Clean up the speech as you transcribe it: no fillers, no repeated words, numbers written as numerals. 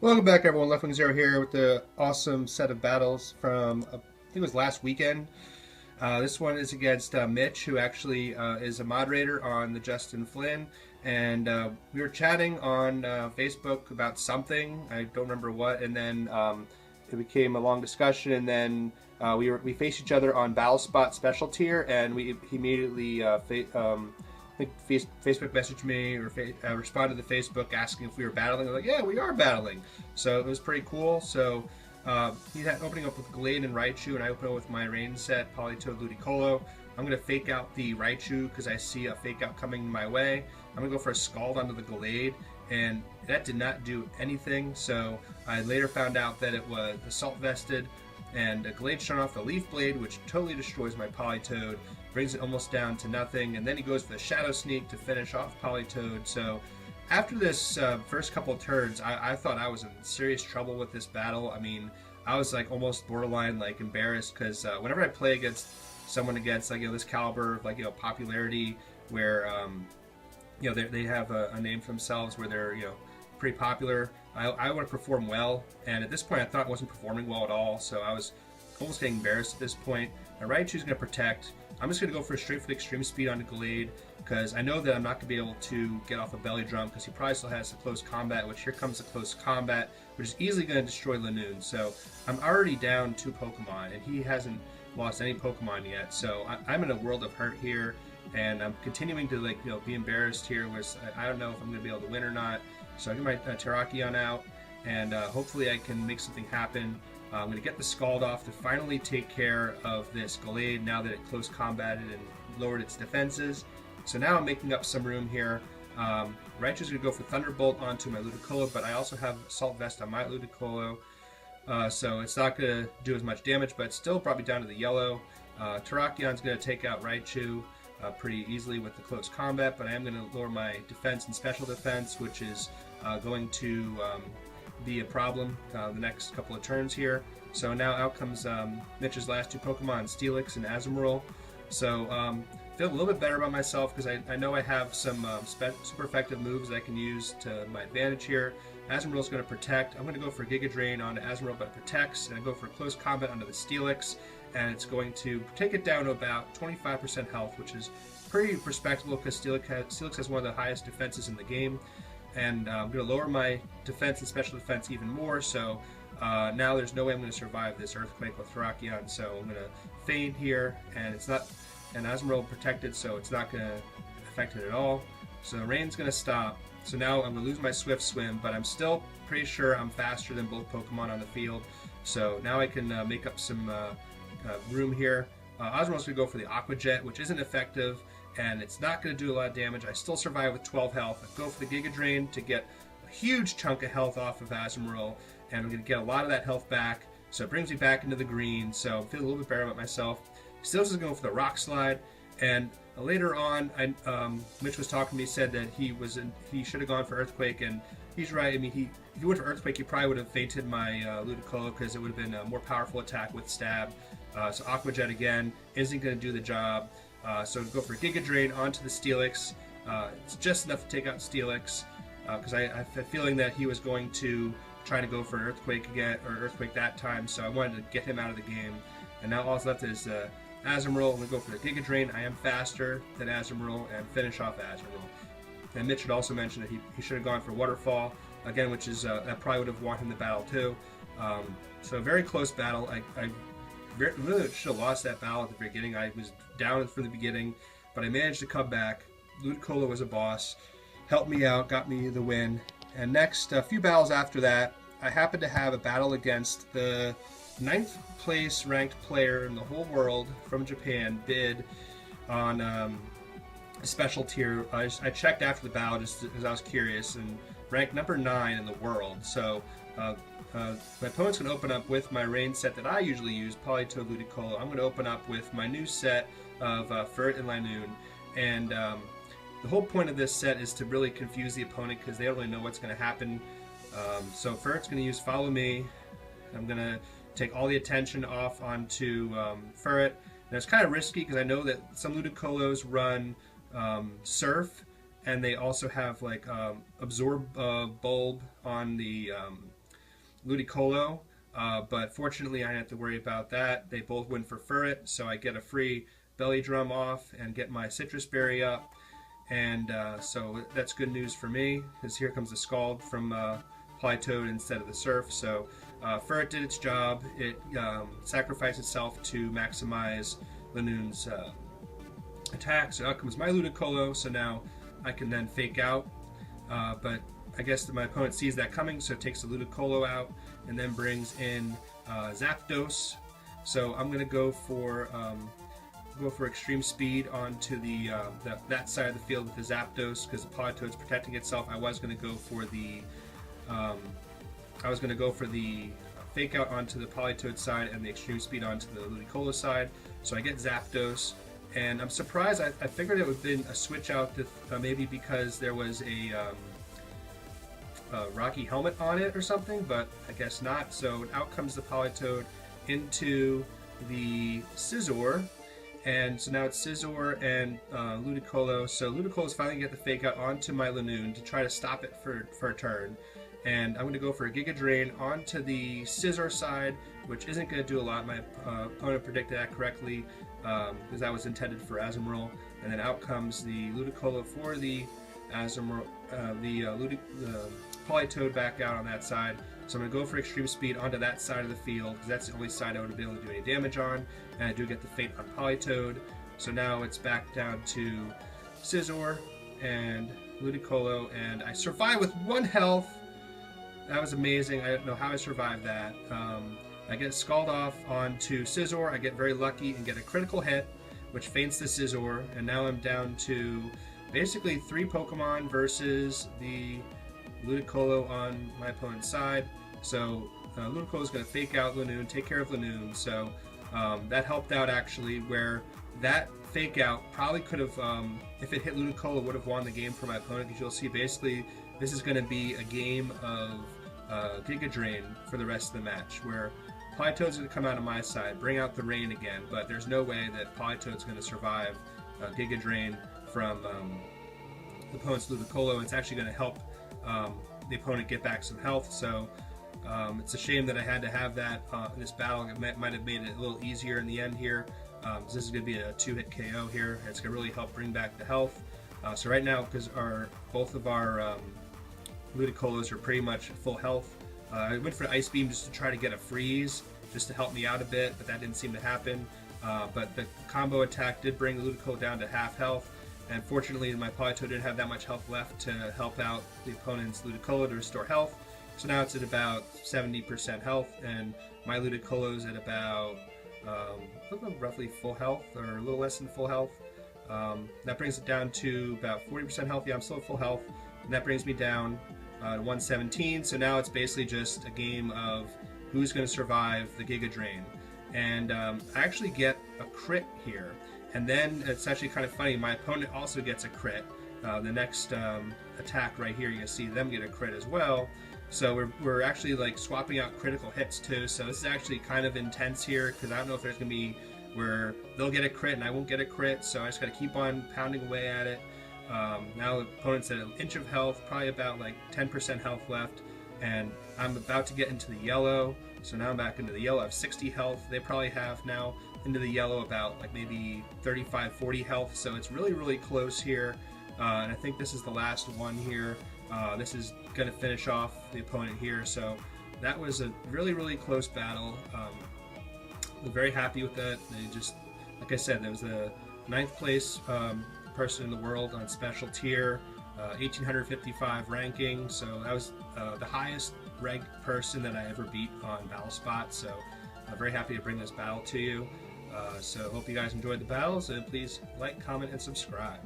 Welcome back, everyone. Leftwing Zero here with the awesome set of battles from, I think it was last weekend. This one is against Mitch, who actually is a moderator on the Justin Flynn. And we were chatting on Facebook about something, I don't remember what, and then it became a long discussion, and then we faced each other on Battle Spot Special Tier, and he immediately I think Facebook messaged me or responded to Facebook asking if we were battling. I was like, yeah, we are battling. So it was pretty cool. So he had opening up with Golieth and Raichu, and I opened up with my rain set, POLITOED, Ludicolo. I'm going to fake out the Raichu because I see a fake out coming my way. I'm going to go for a Scald onto the Golieth, and that did not do anything. So I later found out that it was Assault Vested, and Golieth shut off the Leaf Blade, which totally destroys my POLITOED, brings it almost down to nothing, and then he goes for the Shadow Sneak to finish off POLITOED. So after this first couple turns, I thought I was in serious trouble with this battle. I mean, I was like almost borderline like embarrassed because whenever I play against someone against like this caliber of like popularity, where they have a name for themselves, where they're pretty popular, I want to perform well, and at this point I thought I wasn't performing well at all, so I was almost getting embarrassed at this point. Now Raichu's going to protect. I'm just going to go for straight for the extreme speed onto Golieth because I know that I'm not going to be able to get off a belly drum because he probably still has a close combat, which here comes the close combat, which is easily going to destroy Lanoon. So I'm already down 2 Pokemon, and he hasn't lost any Pokemon yet. So I'm in a world of hurt here, and I'm continuing to be embarrassed here. Whereas I don't know if I'm going to be able to win or not. So I get my Terrakion out, and hopefully I can make something happen. I'm going to get the Scald off to finally take care of this Golieth now that it close combated and lowered its defenses. So now I'm making up some room here. Raichu's going to go for Thunderbolt onto my Ludicolo, but I also have Assault Vest on my Ludicolo. So it's not going to do as much damage, but it still brought me down to the yellow. Terrakion's going to take out Raichu pretty easily with the close combat, but I am going to lower my defense and special defense, which is going to be a problem the next couple of turns here. So now out comes Mitch's last 2 Pokemon, Steelix and Azumarill. So feel a little bit better about myself because I know I have some super effective moves that I can use to my advantage here. Azumarill's going to protect. I'm going to go for Giga Drain onto Azumarill, but it protects, and I go for close combat onto the Steelix, and it's going to take it down to about 25% health, which is pretty respectable because Steelix has one of the highest defenses in the game. And I'm going to lower my defense and special defense even more, so now there's no way I'm going to survive this Earthquake with Terrakion, so I'm going to feint here, and it's not, and Azumarill protected, so it's not going to affect it at all. So Rain's going to stop, so now I'm going to lose my Swift Swim, but I'm still pretty sure I'm faster than both Pokemon on the field, so now I can make up some room here. Azumarill going to go for the Aqua Jet, which isn't effective, and it's not going to do a lot of damage. I still survive with 12 health. I go for the Giga Drain to get a huge chunk of health off of Azumarill, and I'm going to get a lot of that health back, so it brings me back into the green, so I'm feeling a little bit better about myself. Still is going for the Rock Slide, and later on, Mitch was talking to me, said that he should have gone for Earthquake, and he's right. I mean, if he went for Earthquake, he probably would have fainted my Ludicolo because it would have been a more powerful attack with Stab. So Aqua Jet again isn't going to do the job. So go for Giga Drain onto the Steelix. It's just enough to take out Steelix because I have a feeling that he was going to try to go for an Earthquake again, or Earthquake that time, so I wanted to get him out of the game. And now all that's left is Azumarill. I'm going to go for the Giga Drain. I am faster than Azumarill and finish off Azumarill. And Mitch had also mentioned that he should have gone for Waterfall again, which is that probably would have won him the battle too. So a very close battle. I really should have lost that battle at the beginning. I was down from the beginning, but I managed to come back. Ludicolo was a boss, helped me out, got me the win. And next, a few battles after that, I happened to have a battle against the 9th place ranked player in the whole world from Japan, Bid, on a special tier. I checked after the battle just because I was curious, and ranked number 9 in the world. So my opponent's going to open up with my rain set that I usually use, POLITOED, Ludicolo. I'm going to open up with my new set of Ferret and Lanoon. And the whole point of this set is to really confuse the opponent because they don't really know what's going to happen. So Ferret's going to use Follow Me. I'm going to take all the attention off onto Ferret. And it's kind of risky because I know that some Ludicolos run Surf, and they also have like Absorb Bulb on the Ludicolo, but fortunately I didn't have to worry about that. They both went for Ferret, so I get a free belly drum off and get my citrus berry up, and so that's good news for me, because here comes the Scald from POLITOED instead of the Surf. So Ferret did its job. It sacrificed itself to maximize Lanoon's attack, so out comes my Ludicolo, so now I can then fake out, but I guess my opponent sees that coming, so it takes the Ludicolo out and then brings in Zapdos. So I'm going to go for extreme speed onto that side of the field with the Zapdos, because the POLITOED's protecting itself. I was going to go for the fake out onto the POLITOED side and the extreme speed onto the Ludicolo side. So I get Zapdos, and I'm surprised. I figured it would have been a switch out, maybe because there was a Rocky helmet on it or something, but I guess not. So out comes the POLITOED into the Scizor, and so now it's Scizor and Ludicolo. So Ludicolo's finally get the fake out onto my Lanoon to try to stop it for a turn, and I'm going to go for a Giga Drain onto the Scizor side, which isn't going to do a lot. My opponent predicted that correctly, because that was intended for Azumarill, and then out comes the Ludicolo for the Azumarill, the POLITOED back out on that side. So I'm going to go for extreme speed onto that side of the field, because that's the only side I would be able to do any damage on, and I do get the Fate on POLITOED. So now it's back down to Scizor and Ludicolo, and I survive with 1 health. That was amazing. I don't know how I survived that. I get Scald off onto Scizor. I get very lucky and get a critical hit, which feints the Scizor, and now I'm down to basically 3 Pokemon versus the Ludicolo on my opponent's side. So Ludicolo is going to fake out Lanoon, take care of Lanoon. So that helped out actually, where that fake out probably could have, if it hit Ludicolo, would have won the game for my opponent, because you'll see basically this is going to be a game of Giga Drain for the rest of the match, where POLITOED's going to come out on my side, bring out the rain again, but there's no way that POLITOED's going to survive Giga Drain from the opponent's Ludicolo. It's actually going to help the opponent get back some health. So it's a shame that I had to have that in this battle. It might have made it a little easier in the end here. This is going to be a 2-hit KO here. It's going to really help bring back the health. So right now, because both of our Ludicolos are pretty much full health, I went for the Ice Beam just to try to get a freeze, just to help me out a bit, but that didn't seem to happen. But the combo attack did bring the Ludicolo down to half health, and fortunately my POLITOED didn't have that much health left to help out the opponent's Ludicolo to restore health. So now it's at about 70% health, and my Ludicolo's at about roughly full health, or a little less than full health. That brings it down to about 40% health. Yeah, I'm still at full health, and that brings me down to 117. So now it's basically just a game of who's going to survive the Giga Drain. And I actually get a crit here, and then it's actually kind of funny, my opponent also gets a crit. The next attack right here, you can see them get a crit as well. So we're actually like swapping out critical hits too. So this is actually kind of intense here, because I don't know if there's going to be where they'll get a crit and I won't get a crit. So I just got to keep on pounding away at it. Now the opponent's at an inch of health, probably about like 10% health left, and I'm about to get into the yellow. So now I'm back into the yellow. I have 60 health. They probably have now into the yellow about like maybe 35, 40 health. So it's really, really close here. And I think this is the last one here. This is going to finish off the opponent here. So that was a really, really close battle. I'm very happy with that. They just, like I said, there was a 9th place person in the world on special tier, 1855 ranking. So that was the highest ranked person that I ever beat on BattleSpot. So I'm very happy to bring this battle to you. So hope you guys enjoyed the battles, and please like, comment, and subscribe.